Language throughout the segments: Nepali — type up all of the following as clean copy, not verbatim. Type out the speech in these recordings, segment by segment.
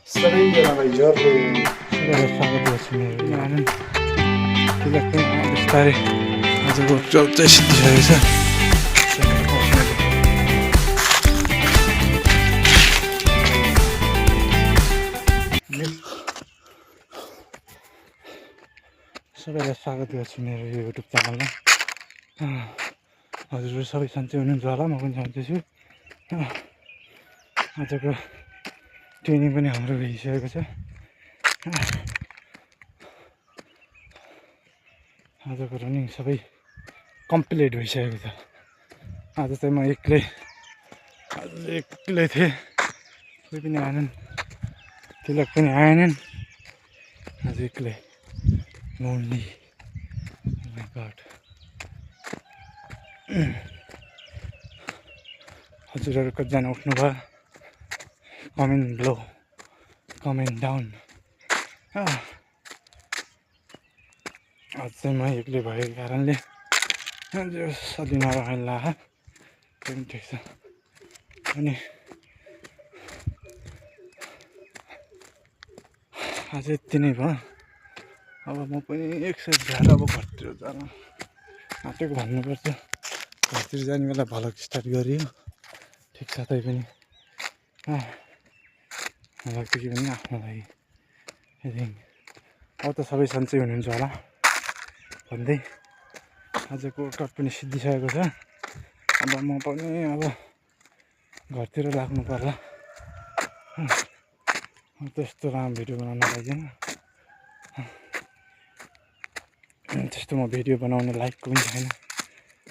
सबैजनालाई जोरले सबैलाई स्वागत गर्छु मेरो आनन्द तिलक पनि बिस्तारै आजको जब चाहिँ सिद्धिसकेको छ। सबैलाई स्वागत गर्छु मेरो यो युट्युब च्यानलमा। हजुरहरू सबै सन्चै हुनुहुन्छ होला, म पनि सन्चै छु। आजको ट्रेनिङ पनि हाम्रो भइसकेको छ। आजको रनिङ सबै कम्प्लिट भइसकेको छ। आज चाहिँ म एक्लै थिएँ, कोही पनि आएनन्, तिलक पनि आएनन्। आज एक्लै लोन्ली। My god. हजुरहरू कतिजना उठ्नुभयो? Comment below, comment down. आज चाहिँ म एक्लै भएको कारणले अलि नरमाइलो लाग्यो, त्यो पनि ठिक छ। अनि आज यति नै भयो। अब म पनि एक्सर्साइज गरेर अब घरतिर जान आँटेको भन्नुपर्छ। घरतिर जाने बेला भ्लग स्टार्ट गरियो, ठिक छ। तै पनि भ्लग त के भन्नु आफ्नो लागि। अब त सबै सन्चै हुनुहुन्छ होला भन्दै आजको वर्कआउट पनि सिद्धिसकेको छ। अब म पनि अब घरतिर लाग्नु पर्ला। त्यस्तो राम्रो भिडियो बनाउन पाइँदैन, त्यस्तो म भिडियो बनाउने लायकको पनि छैन।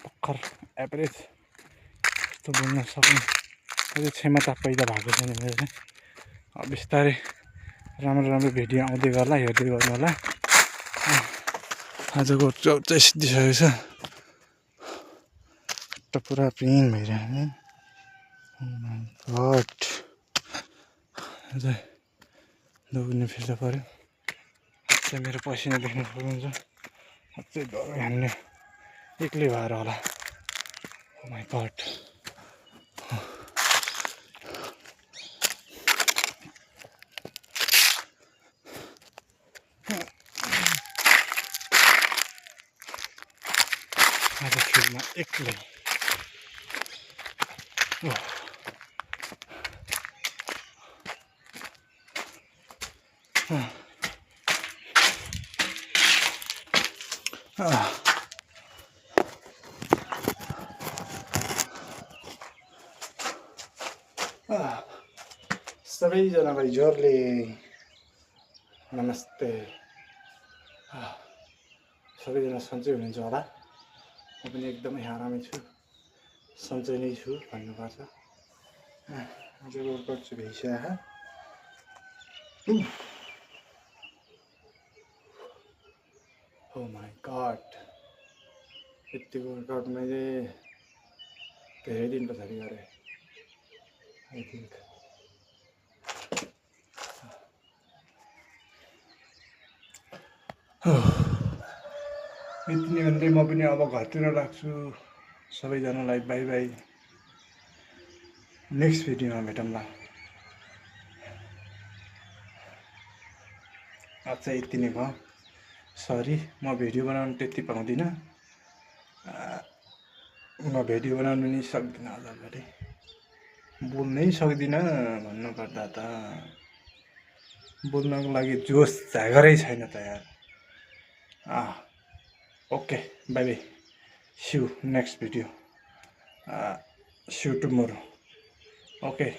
भर्खर एभरेज यस्तो बोल्न सक्ने अझै क्षमता पैदा भएको छैन मेरो चाहिँ। अब बिस्तारै राम्रो भिडियो आउँदै गर्ला, हेर्दै गर्नु होला। आजको वर्कआउट चाहिँ सिद्धिसकेको छ। त पुरा पेन भइरहेको गड। अझै दौड्ने फिर्ता पऱ्यो। अझै मेरो पसिना देख्न सक्नुहुन्छ। अझै दौड हान्ने एक्लै भएर होला। My god. आज फिल्डमा एक्लै। सबैजनालाई जोरले नमस्ते। सबैजना सन्चै हुनुहुन्छ होला, म पनि एकदमै आरामै छु, सन्चै नै छु भन्नुपर्छ। आजको वर्कआउट चाहिँ भइसक्यो। ओ माई गड, यतिको वर्कआउट मैले धेरै दिन पछाडि गरेँ आई थिङ्क। यति नै भन्दै म पनि अब घरतिर लाग्छु। सबैजनालाई बाई बाई, नेक्स्ट भिडियोमा भेटौँला। आज चाहिँ यति नै भयो। सरी, म भिडियो बनाउनु त्यति पाउँदिनँ। म भिडियो बनाउनु नि सक्दिनँ। आजभरि बोल्नै सक्दिनँ भन्नुपर्दा त। बोल्नको लागि जोस जागरै छैन त यार। Okay, bye bye, see you next video, see you tomorrow. Okay.